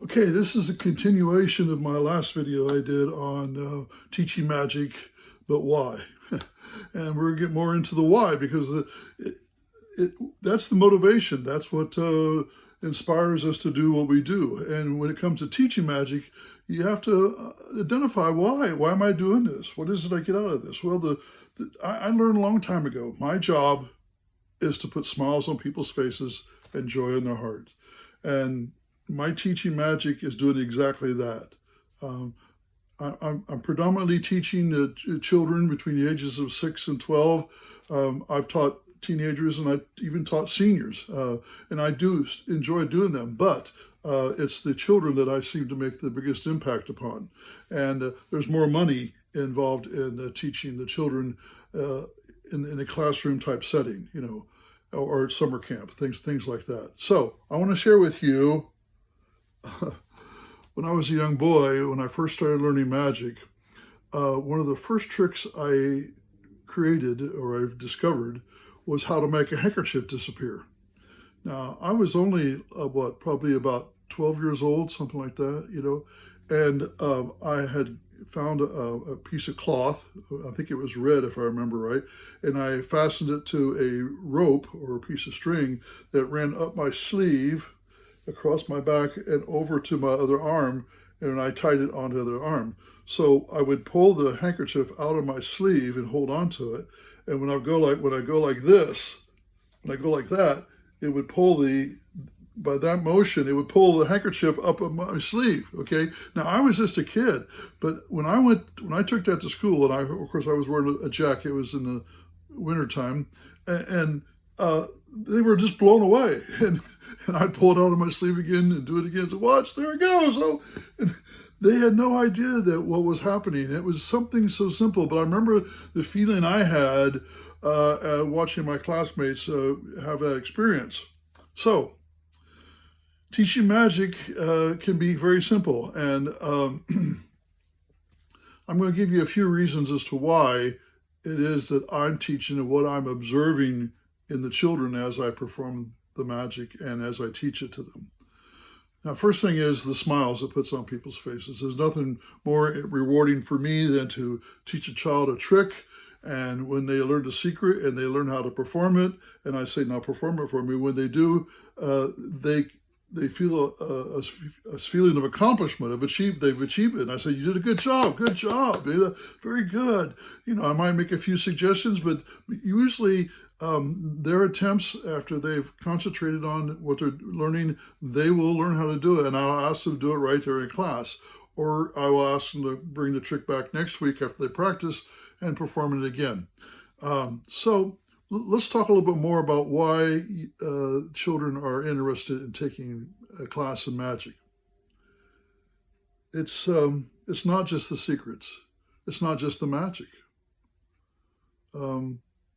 Okay, this is a continuation of my last video I did on teaching magic, but why? And we're going to get more into the why because it, it, that's the motivation. That's what inspires us to do what we do. And when it comes to teaching magic, you have to identify why. Why am I doing this? What is it I get out of this? Well, I learned a long time ago. My job is to put smiles on people's faces and joy in their hearts. And my teaching magic is doing exactly that. Um, I'm predominantly teaching children between the ages of 6 and 12. I've taught teenagers and I even taught seniors, and I do enjoy doing them. But it's the children that I seem to make the biggest impact upon. And there's more money involved in teaching the children in a classroom type setting, or at summer camp, things like that. So I want to share with you when I was a young boy, when I first started learning magic, one of the first tricks I created or I've discovered was how to make a handkerchief disappear. Now, I was only, probably about 12 years old, something like that, and I had found a piece of cloth. I think it was red, if I remember right, and I fastened it to a rope or a piece of string that ran up my sleeve, across my back, and over to my other arm, and I tied it onto the other arm. So I would pull the handkerchief out of my sleeve and hold on to it. And when I go like this, when I go like that, it would pull by that motion, it would pull the handkerchief up on my sleeve. Okay. Now I was just a kid, but when I took that to school, and of course I was wearing a jacket. It was in the wintertime, and they were just blown away. And I'd pull it out of my sleeve again and do it again. So watch, there it goes. So, and they had no idea that what was happening. It was something so simple, but I remember the feeling I had watching my classmates have that experience. So, teaching magic can be very simple, and I'm going to give you a few reasons as to why it is that I'm teaching and what I'm observing in the children as I perform the magic and as I teach it to them. Now, first thing is the smiles it puts on people's faces. There's nothing more rewarding for me than to teach a child a trick, and when they learn the secret and they learn how to perform it, and I say, now perform it for me, when they do, they feel a feeling of accomplishment, they've achieved it. And I say, you did a good job, very good. I might make a few suggestions, but usually their attempts, after they've concentrated on what they're learning, they will learn how to do it. And I'll ask them to do it right there in class. Or I will ask them to bring the trick back next week after they practice and perform it again. So let's talk a little bit more about why children are interested in taking a class in magic. It's not just the secrets. It's not just the magic.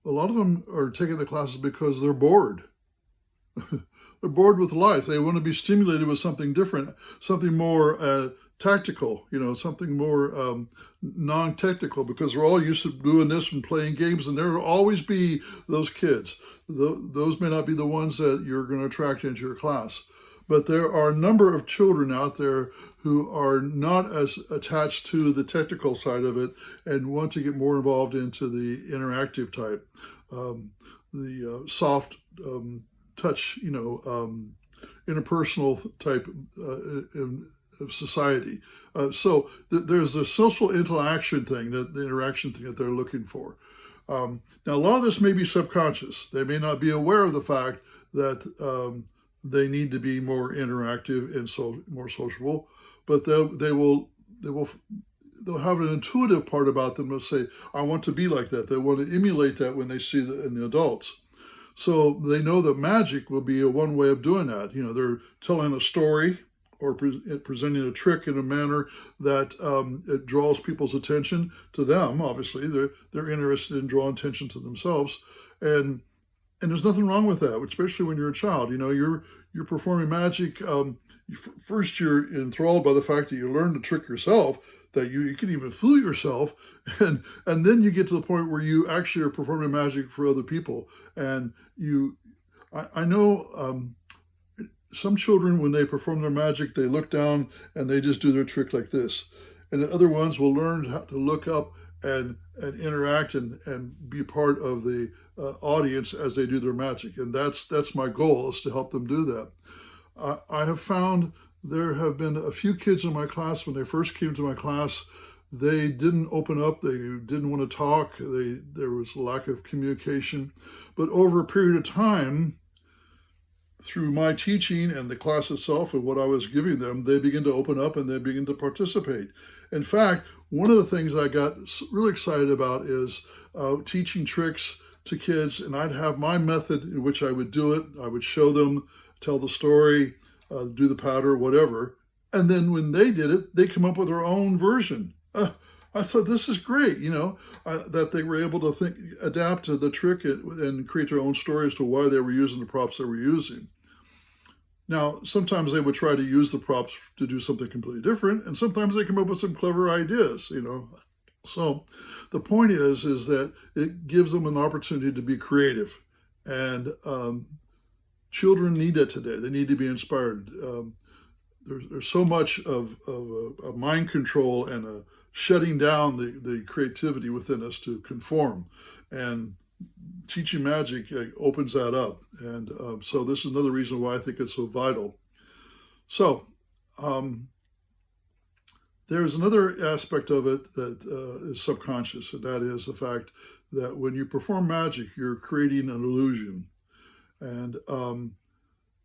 A lot of them are taking the classes because they're bored. They're bored with life. They want to be stimulated with something different, something more tactical, something more non-technical, because we're all used to doing this and playing games, and there will always be those kids. Those may not be the ones that you're going to attract into your class. But there are a number of children out there who are not as attached to the technical side of it and want to get more involved into the interactive type, the soft touch, interpersonal type of society. So there's a social interaction thing, the interaction thing that they're looking for. Now, a lot of this may be subconscious. They may not be aware of the fact that they need to be more interactive and more sociable, but they'll have an intuitive part about them. They'll say, I want to be like that. They want to emulate that when they see it in the adults. So they know that magic will be one way of doing that. They're telling a story or presenting a trick in a manner that it draws people's attention to them. Obviously, they're interested in drawing attention to themselves, and there's nothing wrong with that, especially when you're a child. You're performing magic. First, you're enthralled by the fact that you learn to trick yourself, that you can even fool yourself, and then you get to the point where you actually are performing magic for other people. And I know some children, when they perform their magic, they look down and they just do their trick like this. And the other ones will learn how to look up and interact and be part of the audience as they do their magic. And that's my goal, is to help them do that. I have found there have been a few kids in my class, when they first came to my class, they didn't open up, they didn't want to talk, there was a lack of communication. But over a period of time, through my teaching and the class itself and what I was giving them, they begin to open up and they begin to participate. In fact, one of the things I got really excited about is teaching tricks to kids, and I'd have my method in which I would do it. I would show them, tell the story, do the patter, whatever. And then when they did it, they come up with their own version. I thought, this is great, that they were able to adapt to the trick and create their own story as to why they were using the props they were using. Now, sometimes they would try to use the props to do something completely different, and sometimes they come up with some clever ideas, So the point is that it gives them an opportunity to be creative. And children need that today. They need to be inspired. There's so much of a mind control and a shutting down the creativity within us to conform. And teaching magic opens that up. And so this is another reason why I think it's so vital. So there's another aspect of it that is subconscious, and that is the fact that when you perform magic, you're creating an illusion. And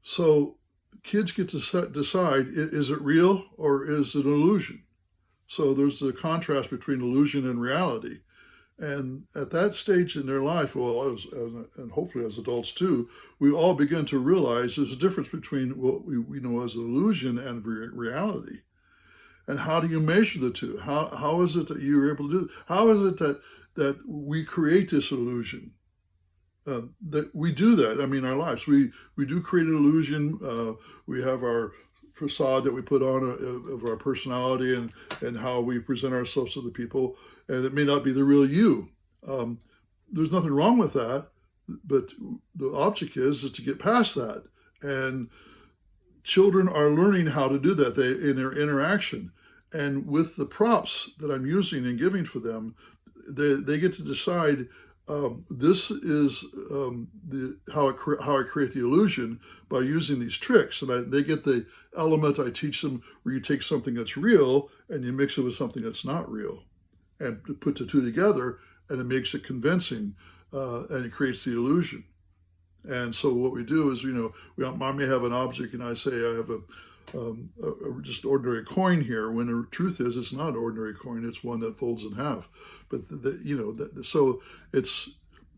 so kids get to decide, is it real or is it an illusion? So there's a contrast between illusion and reality. And at that stage in their life, and hopefully as adults too, we all begin to realize there's a difference between what we know as an illusion and reality. And how do you measure the two? How is it that you're able to do it? How is it that we create this illusion? That we do that. I mean, our lives, we do create an illusion. We have our facade that we put on of our personality and how we present ourselves to the people, and it may not be the real you. There's nothing wrong with that, but the object is to get past that. And children are learning how to do that in their interaction. And with the props that I'm using and giving for them, they get to decide, this is how I create the illusion by using these tricks. And they get the element I teach them, where you take something that's real and you mix it with something that's not real, and put the two together, and it makes it convincing, and it creates the illusion. And so what we do is, I may have an object, and I say I have a just ordinary coin here, when the truth is it's not an ordinary coin, it's one that folds in half. But so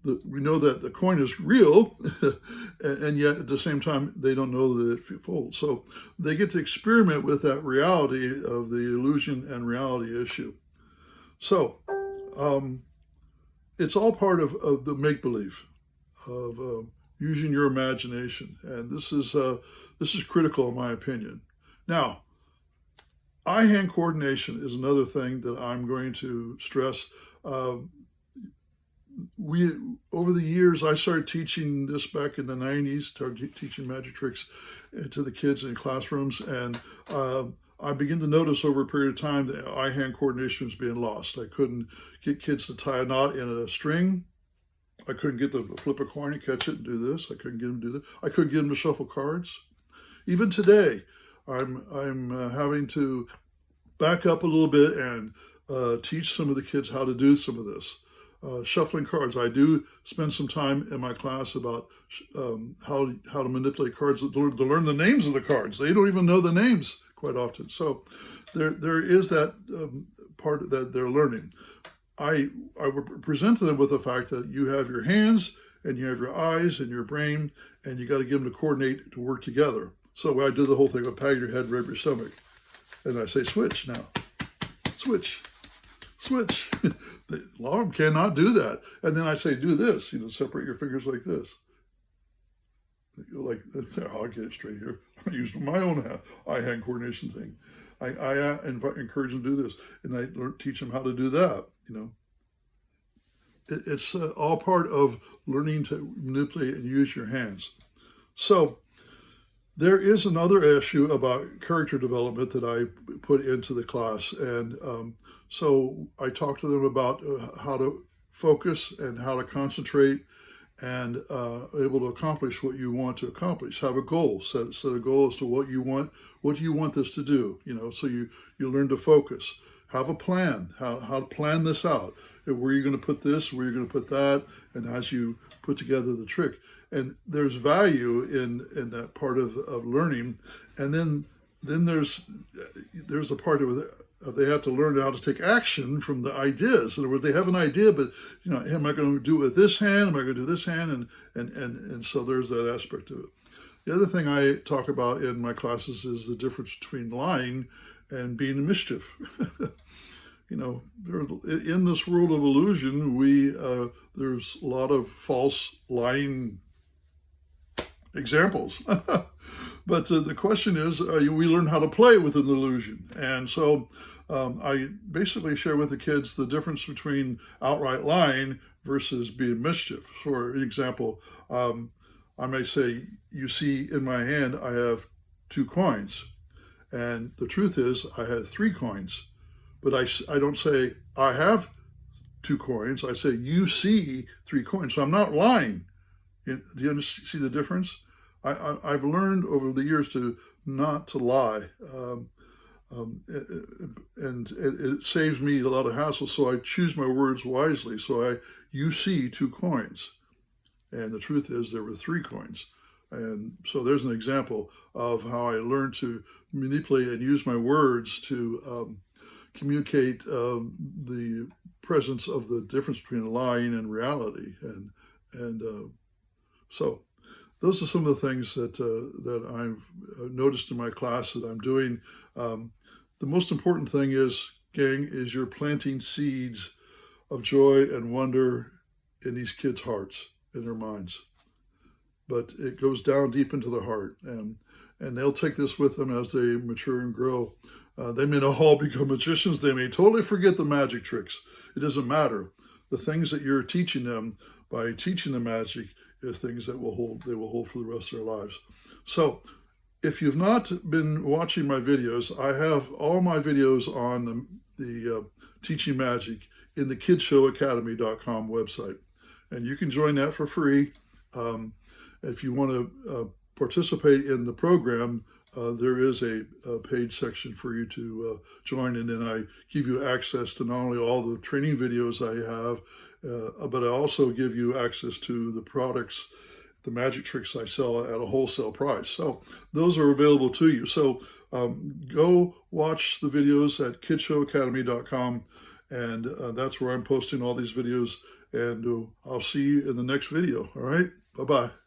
we know that the coin is real, and yet at the same time they don't know that it folds. So they get to experiment with that reality of the illusion and reality issue. So it's all part of the make-believe, of using your imagination, and this is critical in my opinion. Now, eye-hand coordination is another thing that I'm going to stress. Over the years, I started teaching this back in the 90s, started teaching magic tricks to the kids in classrooms, and I began to notice over a period of time that eye-hand coordination was being lost. I couldn't get kids to tie a knot in a string. I couldn't get them to flip a coin and catch it and do this. I couldn't get them to do that. I couldn't get them to shuffle cards. Even today, I'm having to back up a little bit and teach some of the kids how to do some of this. Shuffling cards. I do spend some time in my class about how to manipulate cards, to learn the names of the cards. They don't even know the names quite often. So there is that part that they're learning. I would present to them with the fact that you have your hands and you have your eyes and your brain, and you got to get them to coordinate to work together. So I do the whole thing of pat your head, rub your stomach, and I say, switch now, switch. A lot of them cannot do that. And then I say, do this, separate your fingers like this. Like, I'll get it straight here. I use my own eye-hand coordination thing. I encourage them to do this, and I teach them how to do that, It's all part of learning to manipulate and use your hands. So There is another issue about character development that I put into the class. And so I talk to them about how to focus and how to concentrate and able to accomplish what you want to accomplish. Have a goal, set a goal as to what you want. What do you want this to do? So you learn to focus. Have a plan, how to plan this out. Where you're going to put this, where you're going to put that, and as you put together the trick. And there's value in that part of learning. And then there's a part of they have to learn how to take action from the ideas. In other words, they have an idea, but am I going to do it with this hand? Am I going to do this hand? And so there's that aspect of it. The other thing I talk about in my classes is the difference between lying and being a mischief. In this world of illusion, there's a lot of false lying examples. But the question is, we learn how to play with an illusion. And so I basically share with the kids the difference between outright lying versus being mischief. For example, I may say, you see in my hand, I have 2 coins. And the truth is, I had 3 coins. But I don't say, I have 2 coins. I say, you see 3 coins. So I'm not lying. Do you see the difference? I've learned over the years not to lie. And it saves me a lot of hassle. So I choose my words wisely. So you see 2 coins. And the truth is there were 3 coins. And so there's an example of how I learned to manipulate and use my words to communicate the presence of the difference between lying and reality. And so those are some of the things that I've noticed in my class that I'm doing. The most important thing is, gang, is you're planting seeds of joy and wonder in these kids' hearts, in their minds. But it goes down deep into the heart, and they'll take this with them as they mature and grow. They may not all become magicians. They may totally forget the magic tricks. It doesn't matter. The things that you're teaching them by teaching them magic is things that they will hold for the rest of their lives. So if you've not been watching my videos, I have all my videos on the Teaching Magic in the KidShowAcademy.com website. And you can join that for free. If you want to participate in the program, there is a paid section for you to join, and then I give you access to not only all the training videos I have, but I also give you access to the products, the magic tricks I sell at a wholesale price. So those are available to you. So go watch the videos at KidShowAcademy.com, and that's where I'm posting all these videos, and I'll see you in the next video. All right, bye-bye.